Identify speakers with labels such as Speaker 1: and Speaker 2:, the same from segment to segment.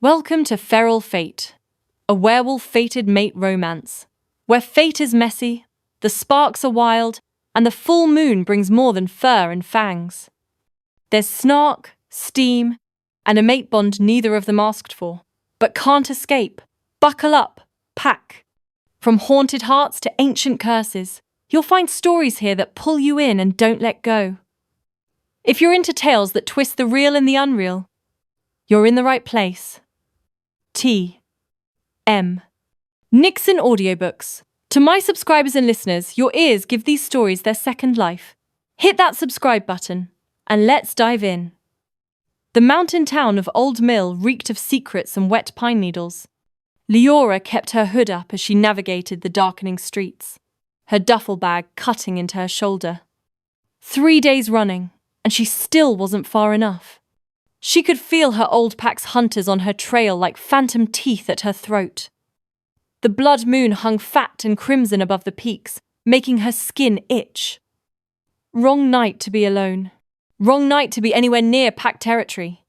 Speaker 1: Welcome to Feral Fate, a werewolf-fated mate romance, where fate is messy, the sparks are wild, and the full moon brings more than fur and fangs. There's snark, steam, and a mate bond neither of them asked for, but can't escape. Buckle up, pack. From haunted hearts to ancient curses, you'll find stories here that pull you in and don't let go. If you're into tales that twist the real and the unreal, you're in the right place. T.M. Nyxen Audiobooks. To my subscribers and listeners, your ears give these stories their second life. Hit that subscribe button, and let's dive in. The mountain town of Old Mill reeked of secrets and wet pine needles. Liora kept her hood up as she navigated the darkening streets, her duffel bag cutting into her shoulder. 3 days running, and she still wasn't far enough. She could feel her old pack's hunters on her trail like phantom teeth at her throat. The blood moon hung fat and crimson above the peaks, making her skin itch. Wrong night to be alone. Wrong night to be anywhere near pack territory.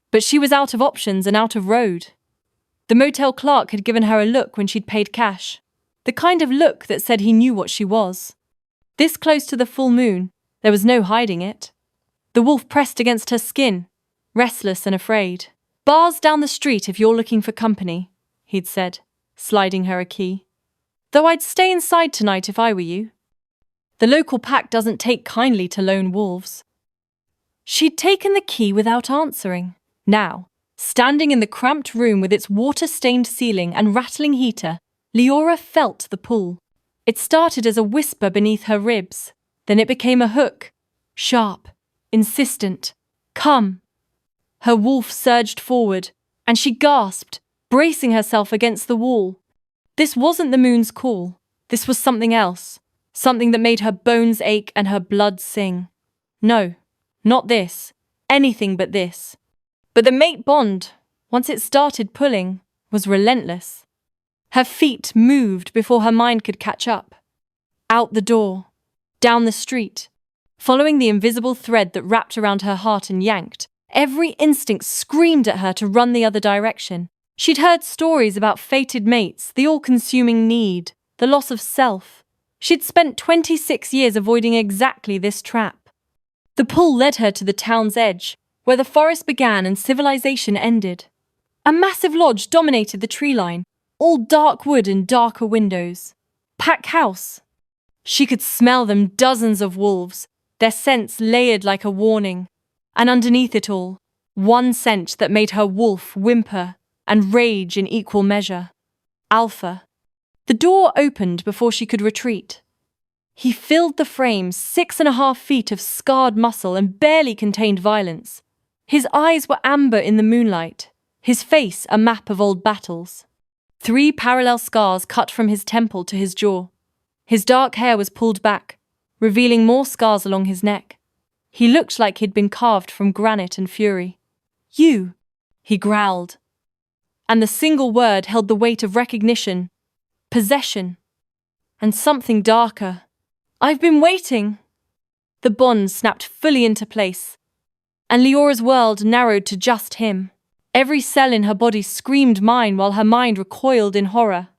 Speaker 1: But she was out of options and out of road. The motel clerk had given her a look when she'd paid cash. The kind of look that said he knew what she was. This close to the full moon, there was no hiding it. The wolf pressed against her skin, restless and afraid. "Bars down the street if you're looking for company," he'd said, sliding her a key. "Though I'd stay inside tonight if I were you. The local pack doesn't take kindly to lone wolves." She'd taken the key without answering. Now, standing in the cramped room with its water-stained ceiling and rattling heater, Liora felt the pull. It started as a whisper beneath her ribs. Then it became a hook. Sharp, insistent. "Come." Her wolf surged forward, and she gasped, bracing herself against the wall. This wasn't the moon's call. This was something else. Something that made her bones ache and her blood sing. No, not this. Anything but this. But the mate bond, once it started pulling, was relentless. Her feet moved before her mind could catch up. Out the door. Down the street. Following the invisible thread that wrapped around her heart and yanked, every instinct screamed at her to run the other direction. She'd heard stories about fated mates, the all-consuming need, the loss of self. She'd spent 26 years avoiding exactly this trap. The pull led her to the town's edge, where the forest began and civilization ended. A massive lodge dominated the tree line, all dark wood and darker windows. Pack house. She could smell them, dozens of wolves, their scents layered like a warning. And underneath it all, one scent that made her wolf whimper and rage in equal measure. Alpha. The door opened before she could retreat. He filled the frame, 6.5 feet of scarred muscle and barely contained violence. His eyes were amber in the moonlight, his face a map of old battles. 3 parallel scars cut from his temple to his jaw. His dark hair was pulled back, revealing more scars along his neck. He looked like he'd been carved from granite and fury. "You," he growled. And the single word held the weight of recognition, possession, and something darker. "I've been waiting." The bond snapped fully into place, and Liora's world narrowed to just him. Every cell in her body screamed mine while her mind recoiled in horror.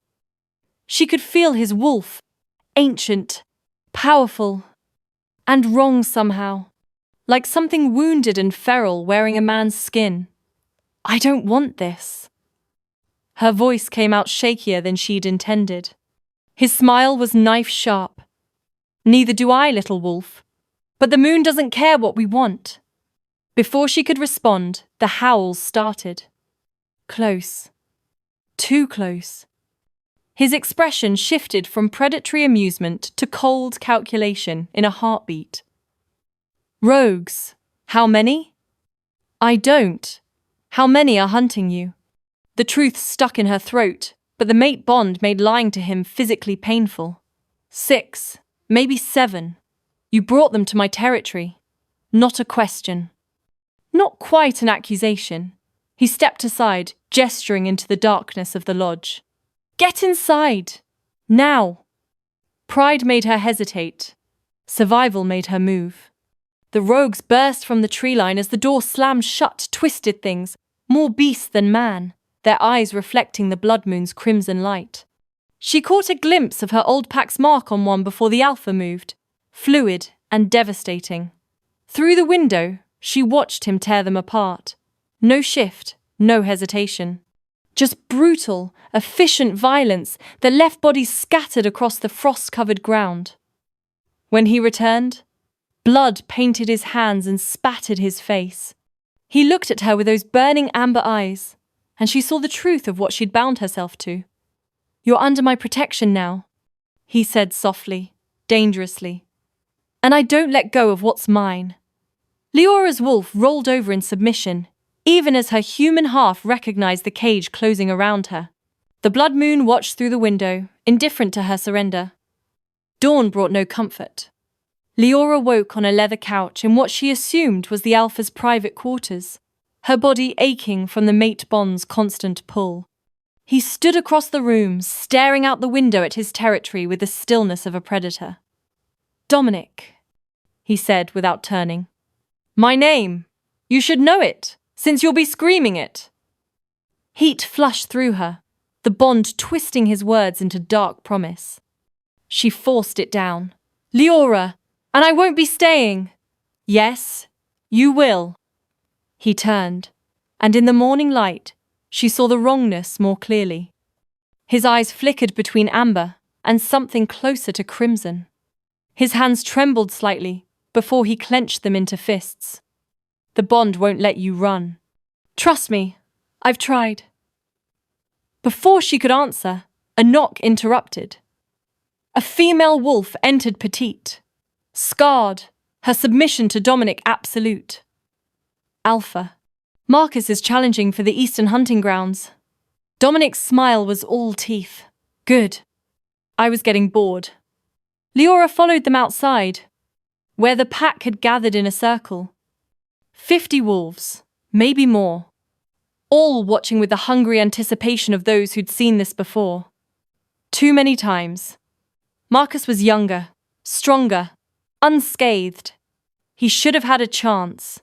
Speaker 1: She could feel his wolf, ancient, powerful, and wrong somehow. Like something wounded and feral wearing a man's skin. "I don't want this." Her voice came out shakier than she'd intended. His smile was knife-sharp. "Neither do I, little wolf. But the moon doesn't care what we want." Before she could respond, the howls started. Close. Too close. His expression shifted from predatory amusement to cold calculation in a heartbeat. "Rogues. How many?" "I don't. How many are hunting you?" The truth stuck in her throat, but the mate bond made lying to him physically painful. 6, maybe 7. You brought them to my territory. Not a question. Not quite an accusation. He stepped aside, gesturing into the darkness of the lodge. "Get inside! Now!" Pride made her hesitate. Survival made her move. The rogues burst from the tree line as the door slammed shut, twisted things, more beast than man, their eyes reflecting the blood moon's crimson light. She caught a glimpse of her old pack's mark on one before the alpha moved, fluid and devastating. Through the window, she watched him tear them apart. No shift, no hesitation. Just brutal, efficient violence that left bodies scattered across the frost-covered ground. When he returned, blood painted his hands and spattered his face. He looked at her with those burning amber eyes, and she saw the truth of what she'd bound herself to. "You're under my protection now," he said softly, dangerously. "And I don't let go of what's mine." Liora's wolf rolled over in submission, even as her human half recognized the cage closing around her. The blood moon watched through the window, indifferent to her surrender. Dawn brought no comfort. Liora woke on a leather couch in what she assumed was the alpha's private quarters, her body aching from the mate bond's constant pull. He stood across the room, staring out the window at his territory with the stillness of a predator. "Dominic," he said without turning. "My name. You should know it, since you'll be screaming it." Heat flushed through her, the bond twisting his words into dark promise. She forced it down. "Liora, and I won't be staying." "Yes, you will." He turned, and in the morning light, she saw the wrongness more clearly. His eyes flickered between amber and something closer to crimson. His hands trembled slightly before he clenched them into fists. "The bond won't let you run. Trust me, I've tried." Before she could answer, a knock interrupted. A female wolf entered petite, scarred, her submission to Dominic absolute. "Alpha, Marcus is challenging for the Eastern Hunting Grounds." Dominic's smile was all teeth. "Good. I was getting bored." Liora followed them outside, where the pack had gathered in a circle. 50 wolves, maybe more, all watching with the hungry anticipation of those who'd seen this before. Too many times. Marcus was younger, stronger, unscathed. He should have had a chance.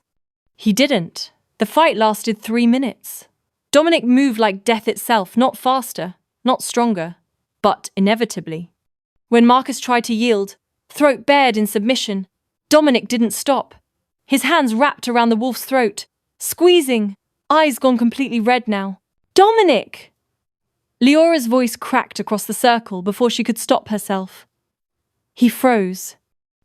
Speaker 1: He didn't. The fight lasted 3 minutes. Dominic moved like death itself, not faster, not stronger, but inevitably. When Marcus tried to yield, throat bared in submission, Dominic didn't stop. His hands wrapped around the wolf's throat, squeezing, eyes gone completely red now. "Dominic!" Liora's voice cracked across the circle before she could stop herself. He froze.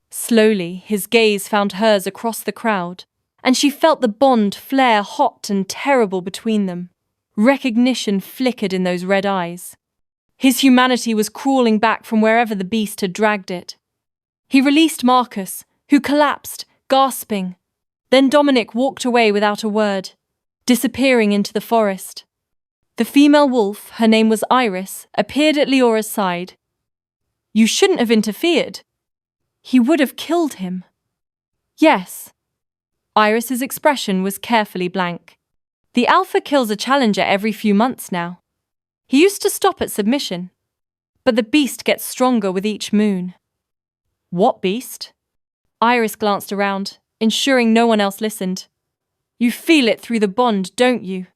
Speaker 1: Slowly, his gaze found hers across the crowd, and she felt the bond flare hot and terrible between them. Recognition flickered in those red eyes. His humanity was crawling back from wherever the beast had dragged it. He released Marcus, who collapsed, gasping. Then Dominic walked away without a word, disappearing into the forest. The female wolf, her name was Iris, appeared at Liora's side. "You shouldn't have interfered. He would have killed him." "Yes." Iris's expression was carefully blank. "The alpha kills a challenger every few months now. He used to stop at submission, but the beast gets stronger with each moon." "What beast?" Iris glanced around, ensuring no one else listened. "You feel it through the bond, don't you?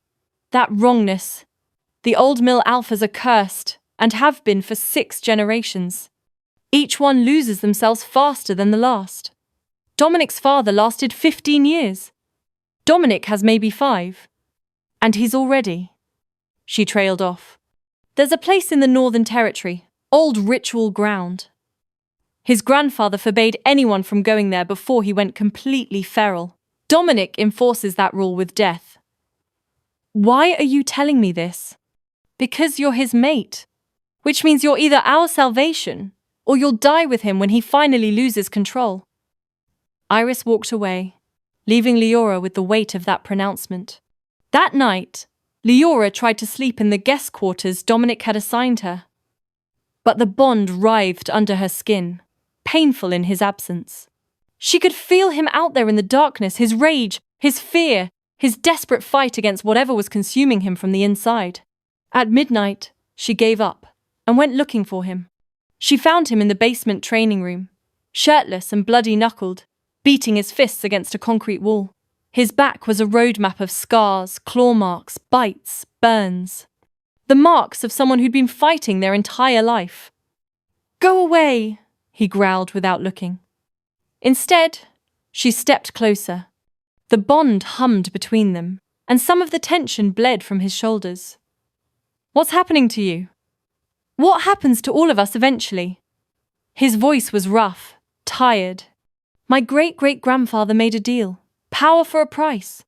Speaker 1: That wrongness. The old mill alphas are cursed, and have been for 6 generations. Each one loses themselves faster than the last. Dominic's father lasted 15 years. Dominic has maybe 5. And he's already..." She trailed off. "There's a place in the Northern Territory, old ritual ground. His grandfather forbade anyone from going there before he went completely feral. Dominic enforces that rule with death." "Why are you telling me this?" "Because you're his mate, which means you're either our salvation, or you'll die with him when he finally loses control." Iris walked away, leaving Liora with the weight of that pronouncement. That night, Liora tried to sleep in the guest quarters Dominic had assigned her. But the bond writhed under her skin, painful in his absence. She could feel him out there in the darkness, his rage, his fear, his desperate fight against whatever was consuming him from the inside. At midnight, she gave up and went looking for him. She found him in the basement training room, shirtless and bloody-knuckled, beating his fists against a concrete wall. His back was a roadmap of scars, claw marks, bites, burns. The marks of someone who'd been fighting their entire life. "Go away," he growled without looking. Instead, she stepped closer. The bond hummed between them, and some of the tension bled from his shoulders. "What's happening to you? What happens to all of us eventually?" His voice was rough, tired. "My great-great-grandfather made a deal. Power for a price.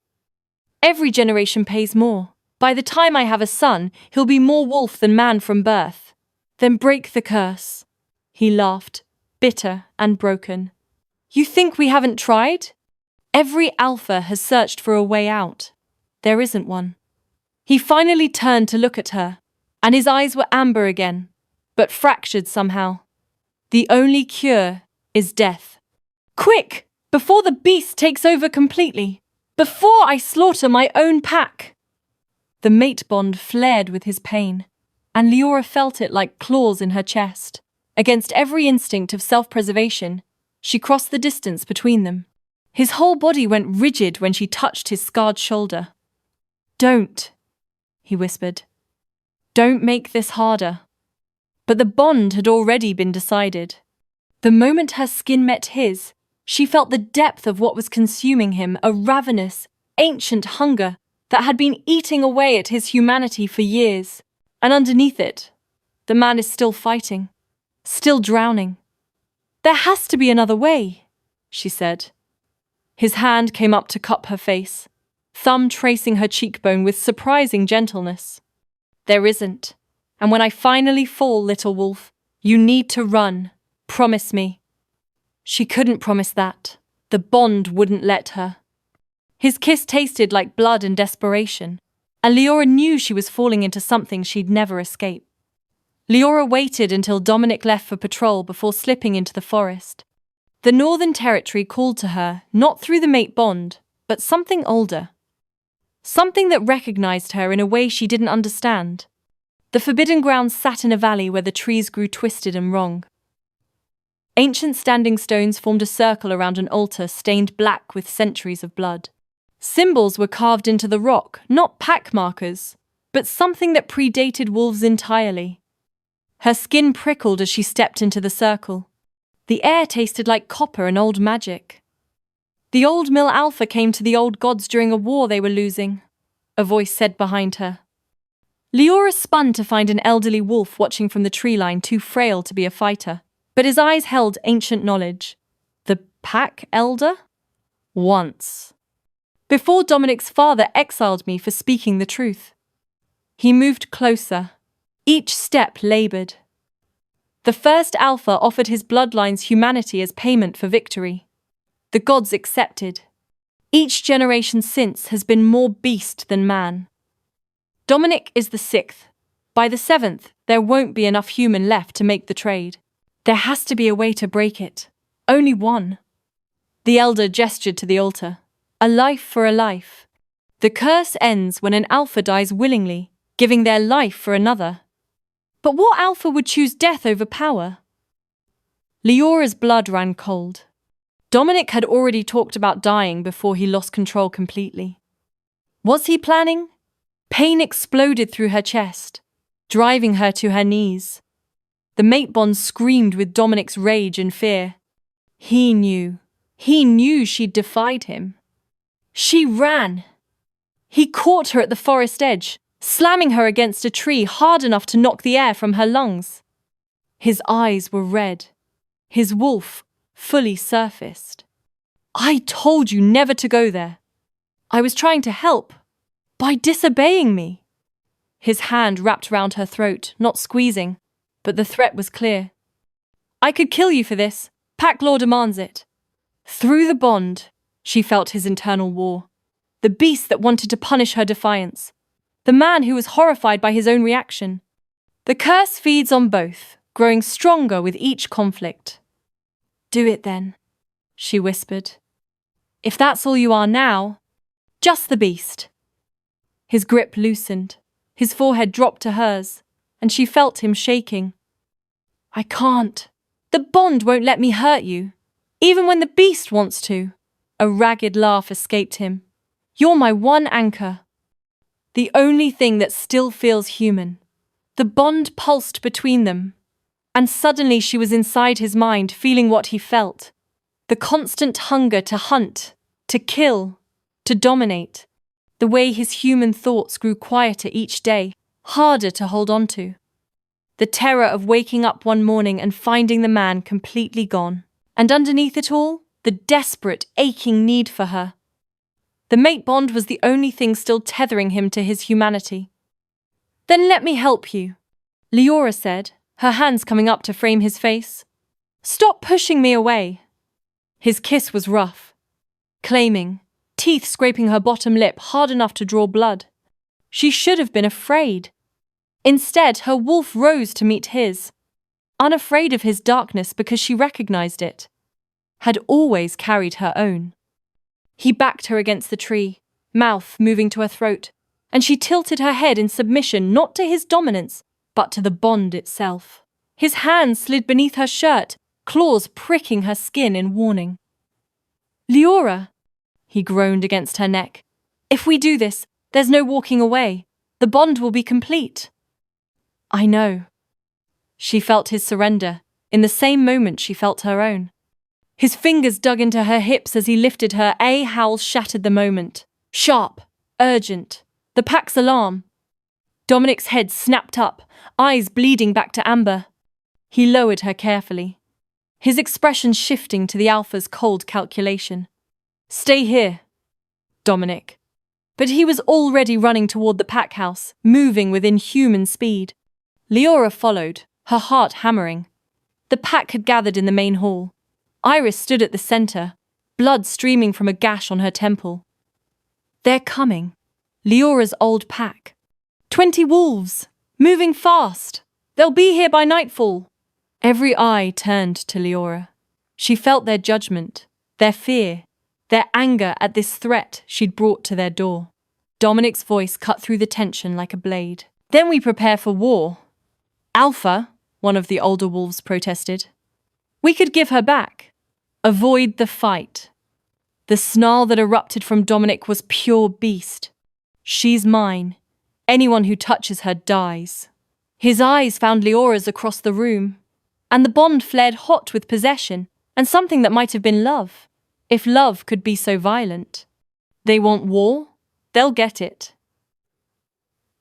Speaker 1: Every generation pays more. By the time I have a son, he'll be more wolf than man from birth. Then break the curse." He laughed, bitter and broken. "You think we haven't tried? Every alpha has searched for a way out. There isn't one." He finally turned to look at her, and his eyes were amber again, but fractured somehow. "The only cure is death. Quick, before the beast takes over completely. Before I slaughter my own pack." The mate bond flared with his pain, and Liora felt it like claws in her chest. Against every instinct of self-preservation, she crossed the distance between them. His whole body went rigid when she touched his scarred shoulder. "Don't," he whispered. "Don't make this harder." But the bond had already been decided. The moment her skin met his, she felt the depth of what was consuming him, a ravenous, ancient hunger that had been eating away at his humanity for years. And underneath it, the man is still fighting, still drowning. "There has to be another way," she said. His hand came up to cup her face, thumb tracing her cheekbone with surprising gentleness. "There isn't. And when I finally fall, little wolf, you need to run. Promise me." She couldn't promise that. The bond wouldn't let her. His kiss tasted like blood and desperation, and Liora knew she was falling into something she'd never escape. Liora waited until Dominic left for patrol before slipping into the forest. The Northern Territory called to her, not through the mate bond, but something older. Something that recognized her in a way she didn't understand. The Forbidden Ground sat in a valley where the trees grew twisted and wrong. Ancient standing stones formed a circle around an altar stained black with centuries of blood. Symbols were carved into the rock, not pack markers, but something that predated wolves entirely. Her skin prickled as she stepped into the circle. The air tasted like copper and old magic. "The old Mill Alpha came to the old gods during a war they were losing," a voice said behind her. Liora spun to find an elderly wolf watching from the tree line, too frail to be a fighter, but his eyes held ancient knowledge. "The Pack Elder? Once. Before Dominic's father exiled me for speaking the truth." He moved closer, each step labored. The first Alpha offered his bloodline's humanity as payment for victory. The gods accepted. Each generation since has been more beast than man. Dominic is the 6th. By the 7th, there won't be enough human left to make the trade. There has to be a way to break it. Only one. The elder gestured to the altar. "A life for a life. The curse ends when an alpha dies willingly, giving their life for another." But what alpha would choose death over power? Liora's blood ran cold. Dominic had already talked about dying before he lost control completely. Was he planning? Pain exploded through her chest, driving her to her knees. The mate bond screamed with Dominic's rage and fear. He knew she'd defied him. She ran. He caught her at the forest edge, slamming her against a tree hard enough to knock the air from her lungs. His eyes were red. His wolf fully surfaced. "I told you never to go there. I was trying to help. By disobeying me." His hand wrapped round her throat, not squeezing, but the threat was clear. "I could kill you for this. Pack law demands it." Through the bond, she felt his internal war. The beast that wanted to punish her defiance. The man who was horrified by his own reaction. The curse feeds on both, growing stronger with each conflict. "Do it then," she whispered. "If that's all you are now, just the beast." His grip loosened, his forehead dropped to hers, and she felt him shaking. "I can't. The bond won't let me hurt you, even when the beast wants to." A ragged laugh escaped him. You're my one anchor. The only thing that still feels human. The bond pulsed between them. And suddenly she was inside his mind, feeling what he felt. The constant hunger to hunt, to kill, to dominate. The way his human thoughts grew quieter each day, harder to hold on to. The terror of waking up one morning and finding the man completely gone. And underneath it all, the desperate, aching need for her. The mate bond was the only thing still tethering him to his humanity. Then let me help you, Liora said, her hands coming up to frame his face. Stop pushing me away. His kiss was rough, claiming, teeth scraping her bottom lip hard enough to draw blood. She should have been afraid. Instead, her wolf rose to meet his, unafraid of his darkness because she recognized it, had always carried her own. He backed her against the tree, mouth moving to her throat, and she tilted her head in submission not to his dominance, but to the bond itself. His hands slid beneath her shirt, claws pricking her skin in warning. Liora, he groaned against her neck. If we do this, there's no walking away. The bond will be complete. I know. She felt his surrender, in the same moment she felt her own. His fingers dug into her hips as he lifted her. A howl shattered the moment. Sharp, urgent, the pack's alarm. Dominic's head snapped up, eyes bleeding back to amber. He lowered her carefully, his expression shifting to the alpha's cold calculation. Stay here, Dominic. But he was already running toward the pack house, moving with inhuman speed. Liora followed, her heart hammering. The pack had gathered in the main hall. Iris stood at the center, blood streaming from a gash on her temple. They're coming. Liora's old pack. 20 wolves, moving fast. They'll be here by nightfall. Every eye turned to Liora. She felt their judgment, their fear, their anger at this threat she'd brought to their door. Dominic's voice cut through the tension like a blade. Then we prepare for war. Alpha, one of the older wolves protested. We could give her back. Avoid the fight. The snarl that erupted from Dominic was pure beast. She's mine. Anyone who touches her dies. His eyes found Liora's across the room, and the bond flared hot with possession and something that might have been love, if love could be so violent. They want war? They'll get it.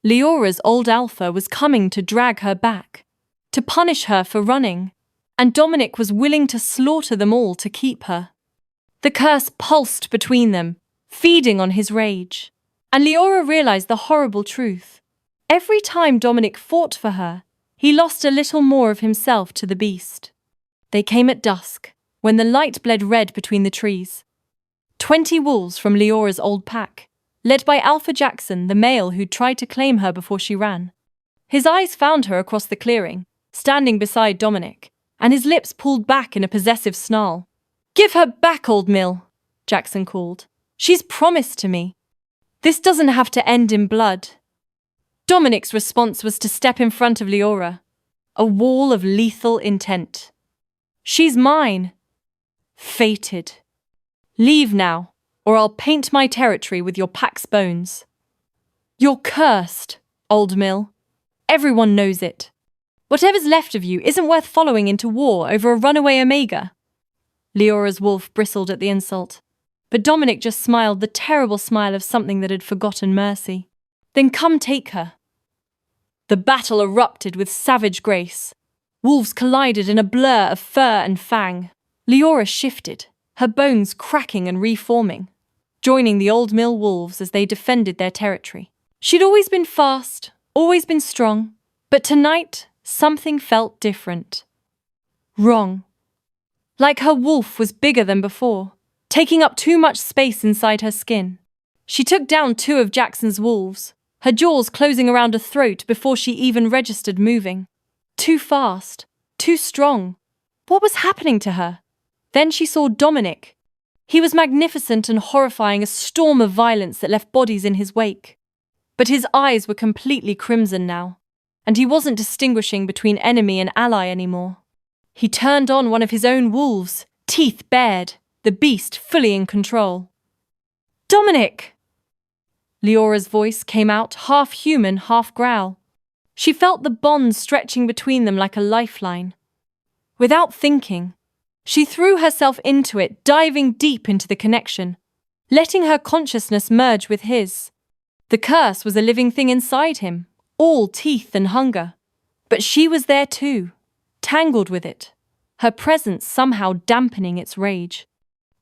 Speaker 1: Liora's old alpha was coming to drag her back, to punish her for running, and Dominic was willing to slaughter them all to keep her. The curse pulsed between them, feeding on his rage, and Liora realized the horrible truth. Every time Dominic fought for her, he lost a little more of himself to the beast. They came at dusk, when the light bled red between the trees. 20 wolves from Liora's old pack, led by Alpha Jackson, the male who'd tried to claim her before she ran. His eyes found her across the clearing, standing beside Dominic, and his lips pulled back in a possessive snarl. Give her back, old mill, Jackson called. She's promised to me. This doesn't have to end in blood. Dominic's response was to step in front of Liora, a wall of lethal intent. She's mine. Fated. Leave now, or I'll paint my territory with your pack's bones. You're cursed, old mill. Everyone knows it. Whatever's left of you isn't worth following into war over a runaway Omega. Liora's wolf bristled at the insult, but Dominic just smiled, the terrible smile of something that had forgotten mercy. Then come take her. The battle erupted with savage grace. Wolves collided in a blur of fur and fang. Liora shifted, her bones cracking and reforming, joining the old mill wolves as they defended their territory. She'd always been fast, always been strong, but tonight something felt different. Wrong. Like her wolf was bigger than before, taking up too much space inside her skin. She took down 2 of Jackson's wolves, her jaws closing around her throat before she even registered moving. Too fast, too strong. What was happening to her? Then she saw Dominic. He was magnificent and horrifying, a storm of violence that left bodies in his wake. But his eyes were completely crimson now, and he wasn't distinguishing between enemy and ally anymore. He turned on one of his own wolves, teeth bared, the beast fully in control. Dominic! Leora's voice came out, half human, half growl. She felt the bond stretching between them like a lifeline. Without thinking, she threw herself into it, diving deep into the connection, letting her consciousness merge with his. The curse was a living thing inside him, all teeth and hunger. But she was there too, tangled with it, her presence somehow dampening its rage.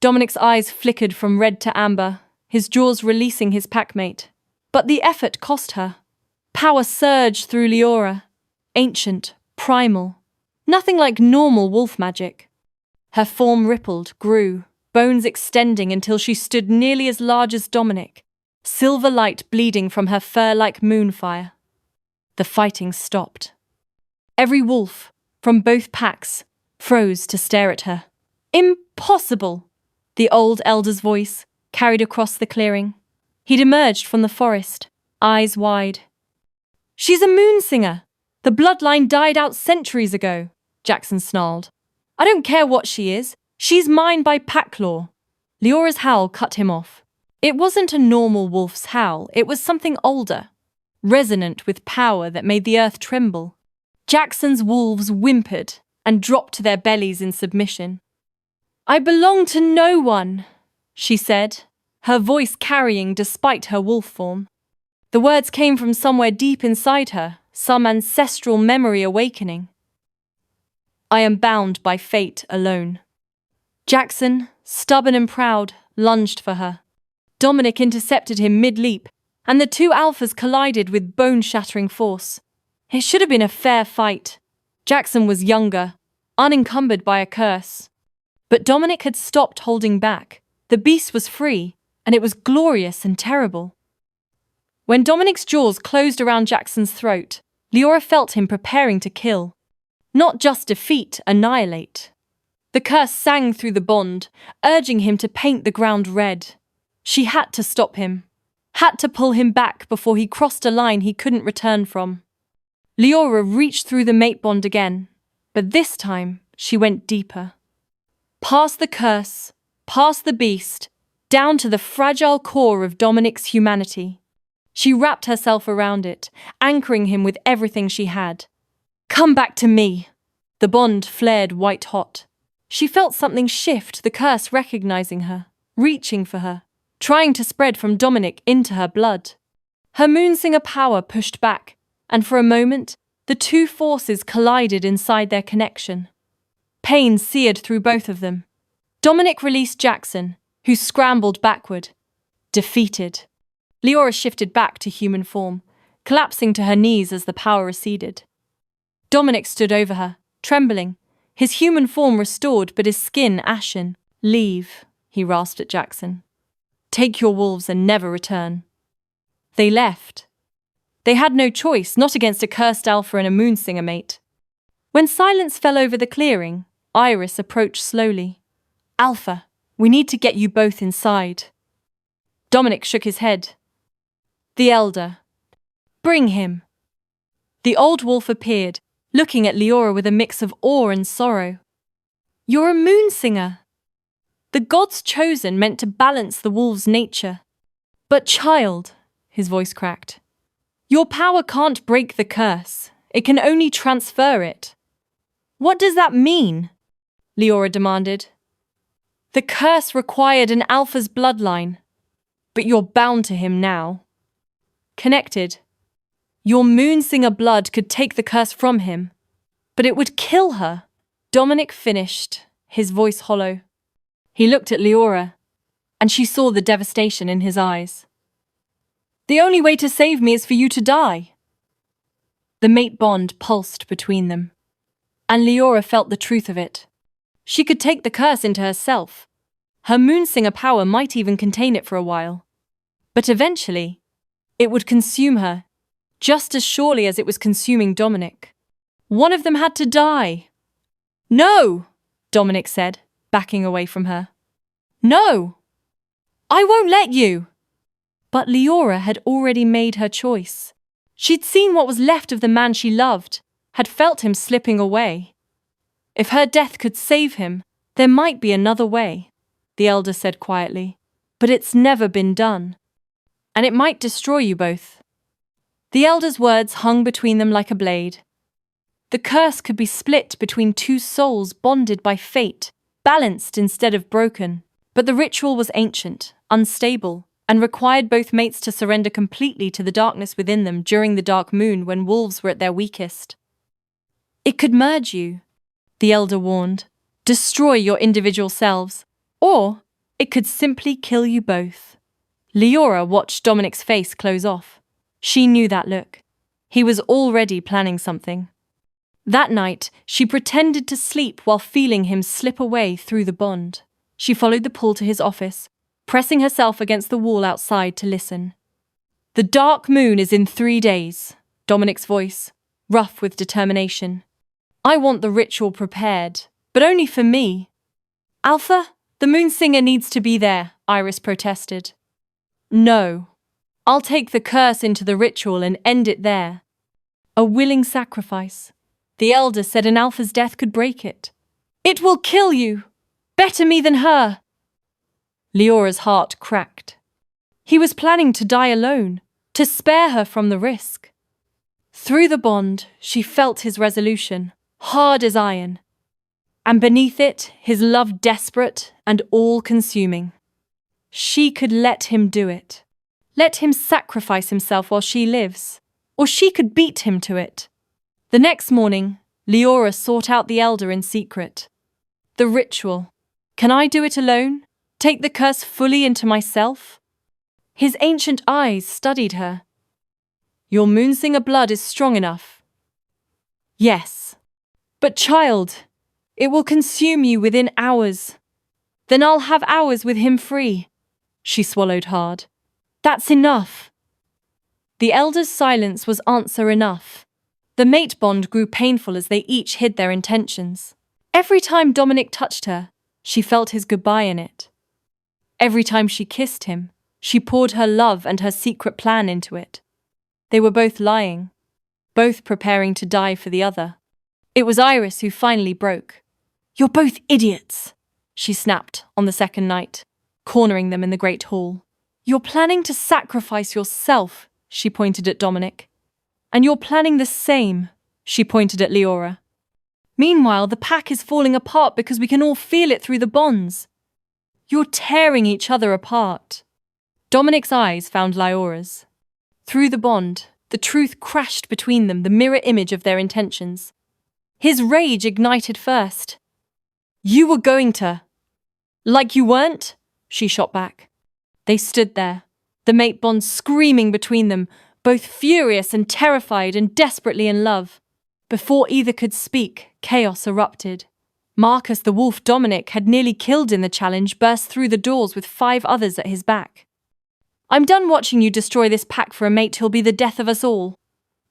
Speaker 1: Dominic's eyes flickered from red to amber, his jaws releasing his packmate. But the effort cost her. Power surged through Liora, ancient, primal, nothing like normal wolf magic. Her form rippled, grew, bones extending until she stood nearly as large as Dominic, silver light bleeding from her fur like moonfire. The fighting stopped. Every wolf, from both packs, froze to stare at her. Impossible! The old elder's voice carried across the clearing. He'd emerged from the forest, eyes wide. She's a Moonsinger! The bloodline died out centuries ago, Jackson snarled. I don't care what she is. She's mine by pack law. Leora's howl cut him off. It wasn't a normal wolf's howl, it was something older, resonant with power that made the earth tremble. Jackson's wolves whimpered and dropped to their bellies in submission. I belong to no one, she said, her voice carrying despite her wolf form. The words came from somewhere deep inside her, some ancestral memory awakening. I am bound by fate alone. Jackson, stubborn and proud, lunged for her. Dominic intercepted him mid-leap, and the two alphas collided with bone-shattering force. It should have been a fair fight. Jackson was younger, unencumbered by a curse. But Dominic had stopped holding back. The beast was free, and it was glorious and terrible. When Dominic's jaws closed around Jackson's throat, Liora felt him preparing to kill. Not just defeat, annihilate. The curse sang through the bond, urging him to paint the ground red. She had to stop him. Had to pull him back before he crossed a line he couldn't return from. Liora reached through the mate bond again, but this time she went deeper. Past the curse, past the beast, down to the fragile core of Dominic's humanity. She wrapped herself around it, anchoring him with everything she had. Come back to me! The bond flared white-hot. She felt something shift, the curse recognizing her, reaching for her, trying to spread from Dominic into her blood. Her Moonsinger power pushed back, and for a moment, the two forces collided inside their connection. Pain seared through both of them. Dominic released Jackson, who scrambled backward. Defeated. Liora shifted back to human form, collapsing to her knees as the power receded. Dominic stood over her, trembling, his human form restored but his skin ashen. Leave, he rasped at Jackson. Take your wolves and never return. They left. They had no choice, not against a cursed alpha and a Moonsinger mate. When silence fell over the clearing, Iris approached slowly. Alpha, we need to get you both inside. Dominic shook his head. The elder. Bring him. The old wolf appeared, looking at Liora with a mix of awe and sorrow. You're a Moonsinger. The gods chosen meant to balance the wolf's nature. But child, his voice cracked, your power can't break the curse. It can only transfer it. What does that mean? Liora demanded. The curse required an alpha's bloodline, but you're bound to him now. Connected. Your Moonsinger blood could take the curse from him, but it would kill her. Dominic finished, his voice hollow. He looked at Liora, and she saw the devastation in his eyes. The only way to save me is for you to die. The mate bond pulsed between them, and Liora felt the truth of it. She could take the curse into herself. Her Moonsinger power might even contain it for a while. But eventually, it would consume her, just as surely as it was consuming Dominic. One of them had to die. No, Dominic said, backing away from her. No! I won't let you! But Liora had already made her choice. She'd seen what was left of the man she loved, had felt him slipping away. If her death could save him, there might be another way, the elder said quietly. But it's never been done. and it might destroy you both. The elder's words hung between them like a blade. The curse could be split between two souls bonded by fate, balanced instead of broken. But the ritual was ancient, unstable, and required both mates to surrender completely to the darkness within them during the dark moon when wolves were at their weakest. It could merge you, the elder warned, destroy your individual selves, or it could simply kill you both. Liora watched Dominic's face close off. She knew that look. He was already planning something. That night, she pretended to sleep while feeling him slip away through the bond. She followed the pull to his office, pressing herself against the wall outside to listen. "The dark moon is in 3 days," Dominic's voice, rough with determination. "I want the ritual prepared, but only for me." "Alpha, the Moonsinger needs to be there," Iris protested. "No. I'll take the curse into the ritual and end it there." "A willing sacrifice," the elder said. "An Alpha's death could break it." "It will kill you! Better me than her!" Leora's heart cracked. He was planning to die alone, to spare her from the risk. Through the bond, she felt his resolution, hard as iron. And beneath it, his love desperate and all-consuming. She could let him do it. Let him sacrifice himself while she lives. Or she could beat him to it. The next morning, Liora sought out the elder in secret. "The ritual. Can I do it alone? Take the curse fully into myself?" His ancient eyes studied her. "Your Moonsinger blood is strong enough." "Yes. But child, it will consume you within hours. Then I'll have hours with him free." She swallowed hard. "That's enough." The elder's silence was answer enough. The mate bond grew painful as they each hid their intentions. Every time Dominic touched her, she felt his goodbye in it. Every time she kissed him, she poured her love and her secret plan into it. They were both lying, both preparing to die for the other. It was Iris who finally broke. "You're both idiots," she snapped on the second night, cornering them in the great hall. "You're planning to sacrifice yourself," she pointed at Dominic. "And you're planning the same," she pointed at Liora. "Meanwhile, the pack is falling apart because we can all feel it through the bonds. You're tearing each other apart." Dominic's eyes found Liora's. Through the bond, the truth crashed between them, the mirror image of their intentions. His rage ignited first. "You were going to." "Like you weren't?" she shot back. They stood there, the mate bond screaming between them, both furious and terrified and desperately in love. Before either could speak, chaos erupted. Marcus, the wolf Dominic had nearly killed in the challenge, burst through the doors with 5 others at his back. "I'm done watching you destroy this pack for a mate who'll be the death of us all."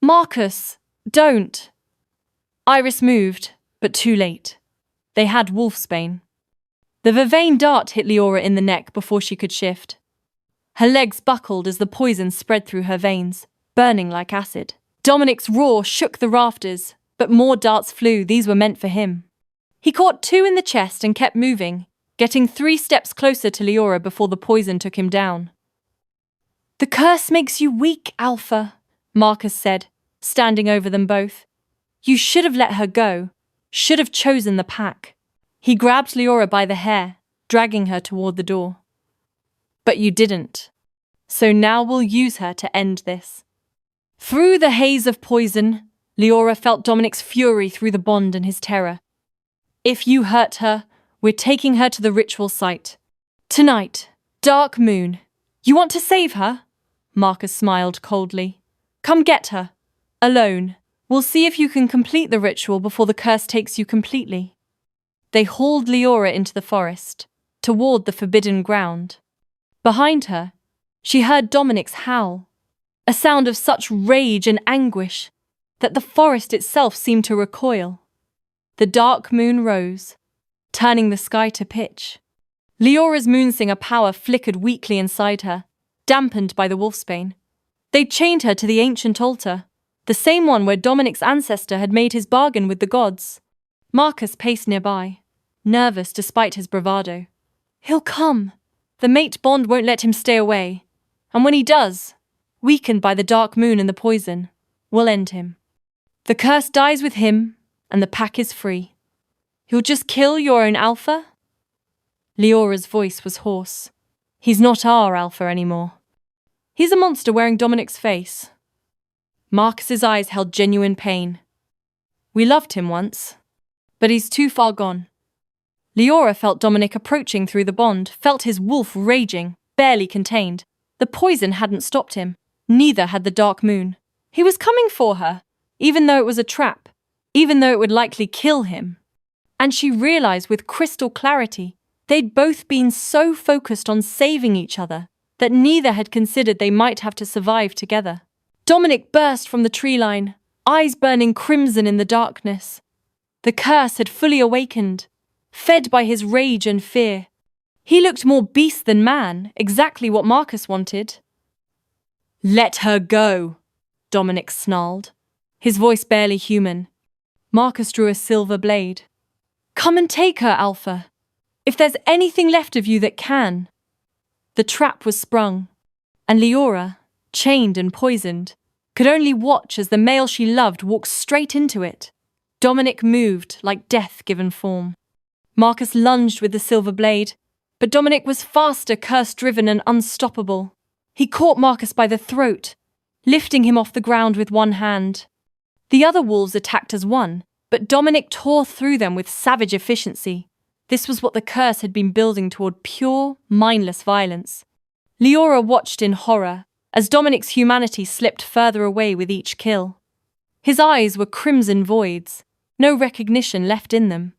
Speaker 1: "Marcus, don't." Iris moved, but too late. They had wolfsbane. The vervain dart hit Liora in the neck before she could shift. Her legs buckled as the poison spread through her veins, burning like acid. Dominic's roar shook the rafters, but more darts flew. These were meant for him. He caught 2 in the chest and kept moving, getting 3 steps closer to Liora before the poison took him down. "The curse makes you weak, Alpha," Marcus said, standing over them both. "You should have let her go, should have chosen the pack." He grabbed Liora by the hair, dragging her toward the door. "But you didn't. So now we'll use her to end this." Through the haze of poison, Liora felt Dominic's fury through the bond and his terror. "If you hurt her, we're taking her to the ritual site. Tonight, dark moon. You want to save her?" Marcus smiled coldly. "Come get her. Alone. We'll see if you can complete the ritual before the curse takes you completely." They hauled Liora into the forest, toward the forbidden ground. Behind her, she heard Dominic's howl, a sound of such rage and anguish that the forest itself seemed to recoil. The dark moon rose, turning the sky to pitch. Leora's Moonsinger power flickered weakly inside her, dampened by the wolfsbane. They'd chained her to the ancient altar, the same one where Dominic's ancestor had made his bargain with the gods. Marcus paced nearby, nervous despite his bravado. "He'll come. The mate bond won't let him stay away. And when he does, weakened by the dark moon and the poison, we'll end him. The curse dies with him, and the pack is free. You'll just kill your own alpha? Liora's voice was hoarse. He's not our alpha anymore. He's a monster wearing Dominic's face. Marcus's eyes held genuine pain. We loved him once, but he's too far gone. Liora felt Dominic approaching through the bond, felt his wolf raging, barely contained. The poison hadn't stopped him. Neither had the dark moon. He was coming for her, even though it was a trap, even though it would likely kill him. And she realized with crystal clarity they'd both been so focused on saving each other that neither had considered they might have to survive together. Dominic burst from the tree line, eyes burning crimson in the darkness. The curse had fully awakened, fed by his rage and fear. He looked more beast than man, exactly what Marcus wanted. "Let her go," Dominic snarled, his voice barely human. Marcus drew a silver blade. "Come and take her, Alpha. If there's anything left of you that can." The trap was sprung, and Liora, chained and poisoned, could only watch as the male she loved walked straight into it. Dominic moved like death given form. Marcus lunged with the silver blade, but Dominic was faster, curse-driven and unstoppable. He caught Marcus by the throat, lifting him off the ground with one hand. The other wolves attacked as one, but Dominic tore through them with savage efficiency. This was what the curse had been building toward, pure, mindless violence. Liora watched in horror as Dominic's humanity slipped further away with each kill. His eyes were crimson voids, no recognition left in them.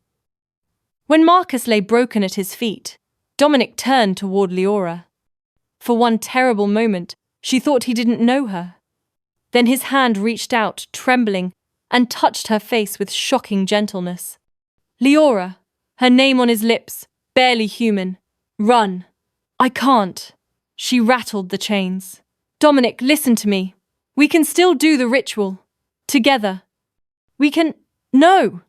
Speaker 1: When Marcus lay broken at his feet, Dominic turned toward Liora. For one terrible moment, she thought he didn't know her. Then his hand reached out, trembling, and touched her face with shocking gentleness. "Liora," her name on his lips, barely human. "Run." "I can't." She rattled the chains. "Dominic, listen to me. We can still do the ritual. Together. We can— No!"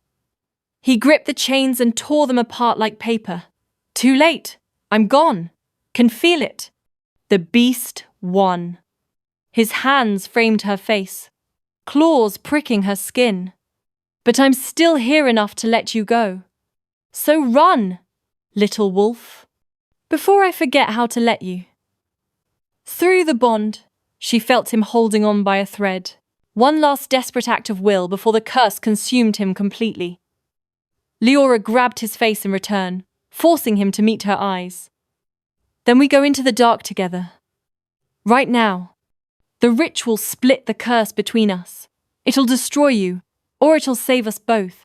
Speaker 1: He gripped the chains and tore them apart like paper. "Too late. I'm gone. Can feel it." The beast won. His hands framed her face, claws pricking her skin. "But I'm still here enough to let you go. So run, little wolf, before I forget how to let you." Through the bond, she felt him holding on by a thread. One last desperate act of will before the curse consumed him completely. Liora grabbed his face in return, forcing him to meet her eyes. "Then we go into the dark together. Right now. The ritual split the curse between us. It'll destroy you, or it'll save us both."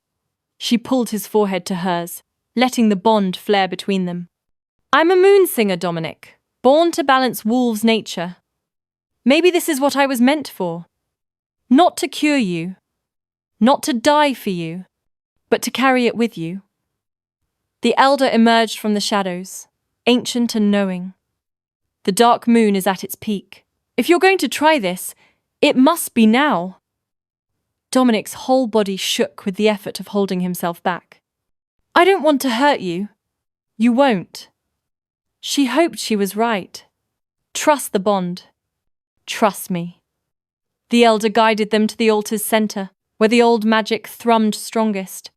Speaker 1: She pulled his forehead to hers, letting the bond flare between them. "I'm a Moonsinger, Dominic, born to balance wolves' nature. Maybe this is what I was meant for. Not to cure you, not to die for you, but to carry it with you." The elder emerged from the shadows, ancient and knowing. "The dark moon is at its peak. If you're going to try this, it must be now." Dominic's whole body shook with the effort of holding himself back. "I don't want to hurt you." "You won't." She hoped she was right. "Trust the bond. Trust me." The elder guided them to the altar's center, where the old magic thrummed strongest.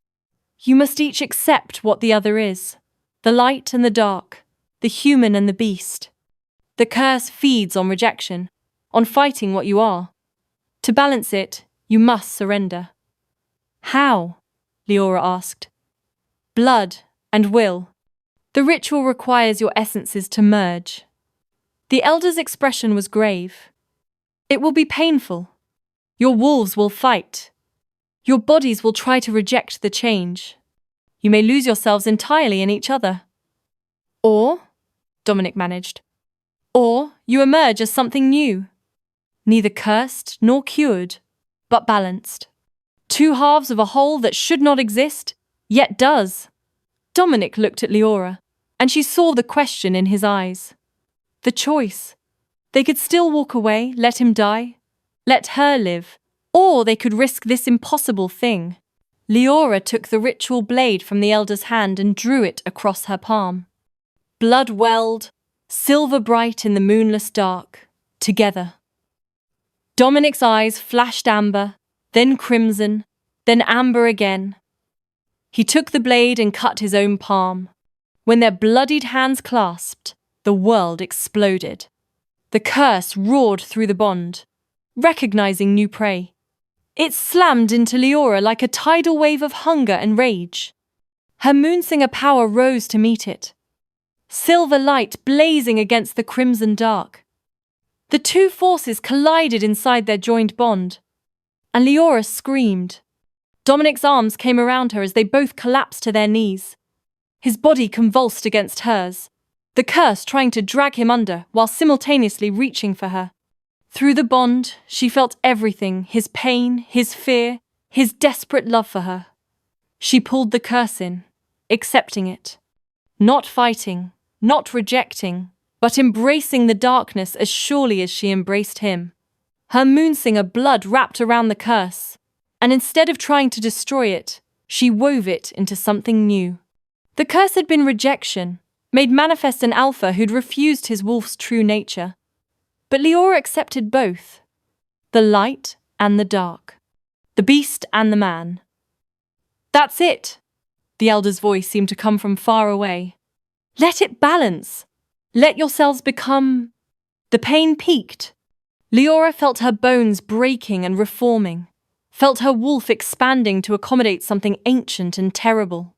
Speaker 1: "You must each accept what the other is, the light and the dark, the human and the beast. The curse feeds on rejection, on fighting what you are. To balance it, you must surrender." "How?" Liora asked. "Blood and will. The ritual requires your essences to merge." The elder's expression was grave. "It will be painful. Your wolves will fight. Your bodies will try to reject the change. You may lose yourselves entirely in each other. Or," Dominic managed, "or you emerge as something new. Neither cursed nor cured, but balanced. Two halves of a whole that should not exist, yet does." Dominic looked at Liora, and she saw the question in his eyes. The choice. They could still walk away, let him die, let her live, or they could risk this impossible thing. Liora took the ritual blade from the elder's hand and drew it across her palm. Blood welled, silver bright in the moonless dark. together. Dominic's eyes flashed amber, then crimson, then amber again. He took the blade and cut his own palm. When their bloodied hands clasped, the world exploded. The curse roared through the bond, recognizing new prey. It slammed into Liora like a tidal wave of hunger and rage. Her Moonsinger power rose to meet it, silver light blazing against the crimson dark. The two forces collided inside their joined bond, and Liora screamed. Dominic's arms came around her as they both collapsed to their knees. His body convulsed against hers, the curse trying to drag him under while simultaneously reaching for her. Through the bond, she felt everything, his pain, his fear, his desperate love for her. She pulled the curse in, accepting it. Not fighting, not rejecting, but embracing the darkness as surely as she embraced him. Her Moonsinger blood wrapped around the curse, and instead of trying to destroy it, she wove it into something new. The curse had been rejection, made manifest an alpha who'd refused his wolf's true nature. But Liora accepted both, the light and the dark, the beast and the man. That's it, the elder's voice seemed to come from far away. Let it balance. Let yourselves become... The pain peaked. Liora felt her bones breaking and reforming, felt her wolf expanding to accommodate something ancient and terrible.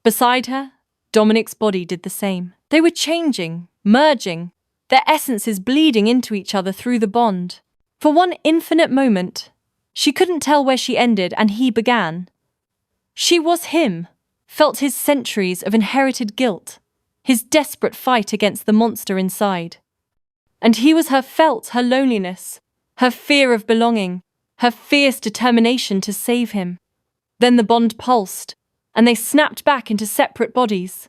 Speaker 1: Beside her, Dominic's body did the same. They were changing, merging, their essences bleeding into each other through the bond. For one infinite moment, she couldn't tell where she ended and he began. She was him, felt his centuries of inherited guilt, his desperate fight against the monster inside. And he was her, felt her loneliness, her fear of belonging, her fierce determination to save him. Then the bond pulsed, and they snapped back into separate bodies.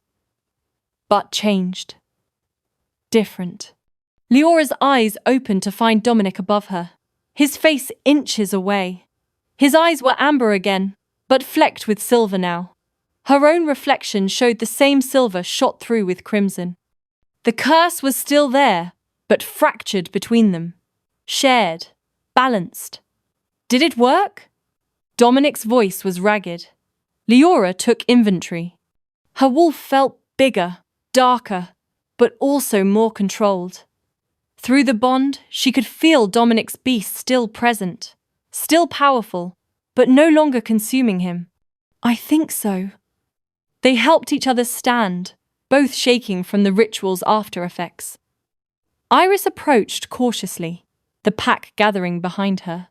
Speaker 1: But changed. Different. Liora's eyes opened to find Dominic above her, his face inches away. His eyes were amber again, but flecked with silver now. Her own reflection showed the same silver shot through with crimson. The curse was still there, but fractured between them. Shared. Balanced. Did it work? Dominic's voice was ragged. Liora took inventory. Her wolf felt bigger, darker, but also more controlled. Through the bond, she could feel Dominic's beast still present, still powerful, but no longer consuming him. I think so. They helped each other stand, both shaking from the ritual's after effects. Iris approached cautiously, the pack gathering behind her.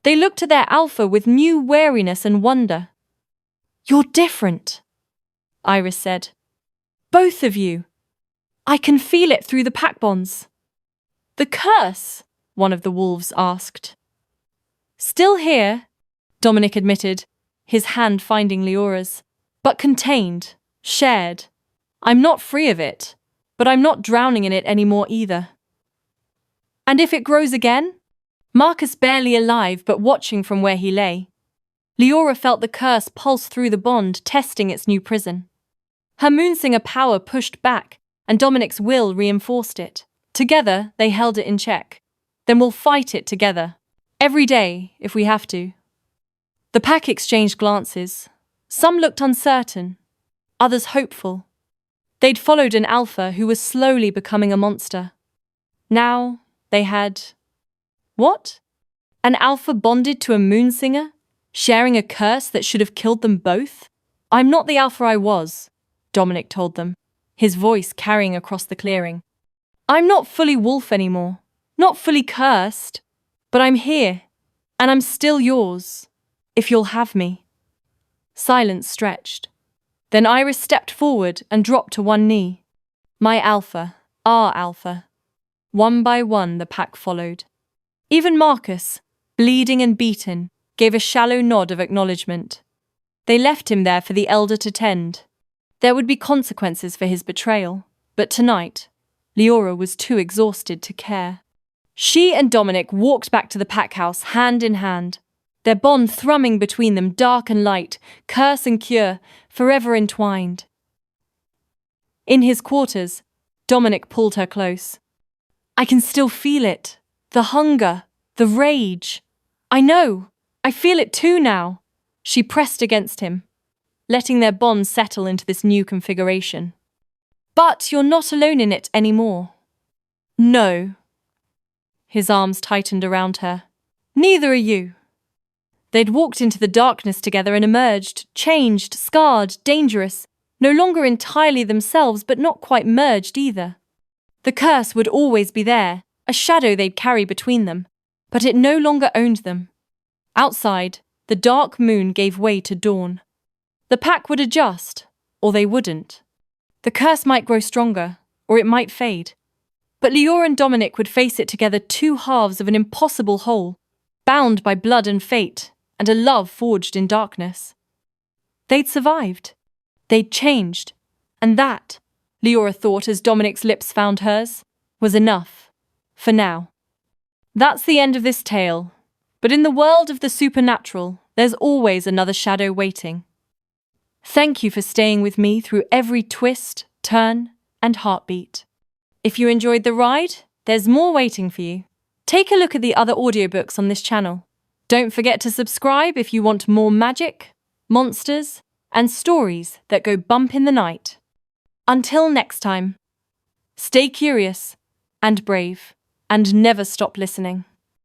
Speaker 1: They looked at their alpha with new wariness and wonder. You're different, Iris said. Both of you. I can feel it through the pack bonds. The curse, one of the wolves asked. Still here, Dominic admitted, his hand finding Liora's, but contained, shared. I'm not free of it, but I'm not drowning in it anymore either. And if it grows again? Marcus barely alive but watching from where he lay. Liora felt the curse pulse through the bond, testing its new prison. Her Moonsinger power pushed back, and Dominic's will reinforced it. Together, they held it in check. Then we'll fight it together. Every day, if we have to. The pack exchanged glances. Some looked uncertain, others hopeful. They'd followed an alpha who was slowly becoming a monster. Now, they had... What? An alpha bonded to a Moonsinger? Sharing a curse that should have killed them both? I'm not the alpha I was, Dominic told them, his voice carrying across the clearing. I'm not fully wolf anymore, not fully cursed, but I'm here, and I'm still yours, if you'll have me. Silence stretched. Then Iris stepped forward and dropped to one knee. My alpha, our alpha. One by one the pack followed. Even Marcus, bleeding and beaten, gave a shallow nod of acknowledgement. They left him there for the elder to tend. There would be consequences for his betrayal, but tonight, Liora was too exhausted to care. She and Dominic walked back to the pack house hand in hand, their bond thrumming between them, dark and light, curse and cure, forever entwined. In his quarters, Dominic pulled her close. I can still feel it. The hunger, the rage. I know. I feel it too now. She pressed against him, letting their bond settle into this new configuration. But you're not alone in it anymore. No. His arms tightened around her. Neither are you. They'd walked into the darkness together and emerged, changed, scarred, dangerous, no longer entirely themselves but not quite merged either. The curse would always be there, a shadow they'd carry between them, but it no longer owned them. Outside, the dark moon gave way to dawn. The pack would adjust, or they wouldn't. The curse might grow stronger, or it might fade. But Liora and Dominic would face it together, two halves of an impossible whole, bound by blood and fate, and a love forged in darkness. They'd survived. They'd changed. And that, Liora thought as Dominic's lips found hers, was enough. For now. That's the end of this tale. But in the world of the supernatural, there's always another shadow waiting. Thank you for staying with me through every twist, turn, and heartbeat. If you enjoyed the ride, there's more waiting for you. Take a look at the other audiobooks on this channel. Don't forget to subscribe if you want more magic, monsters, and stories that go bump in the night. Until next time, stay curious and brave, and never stop listening.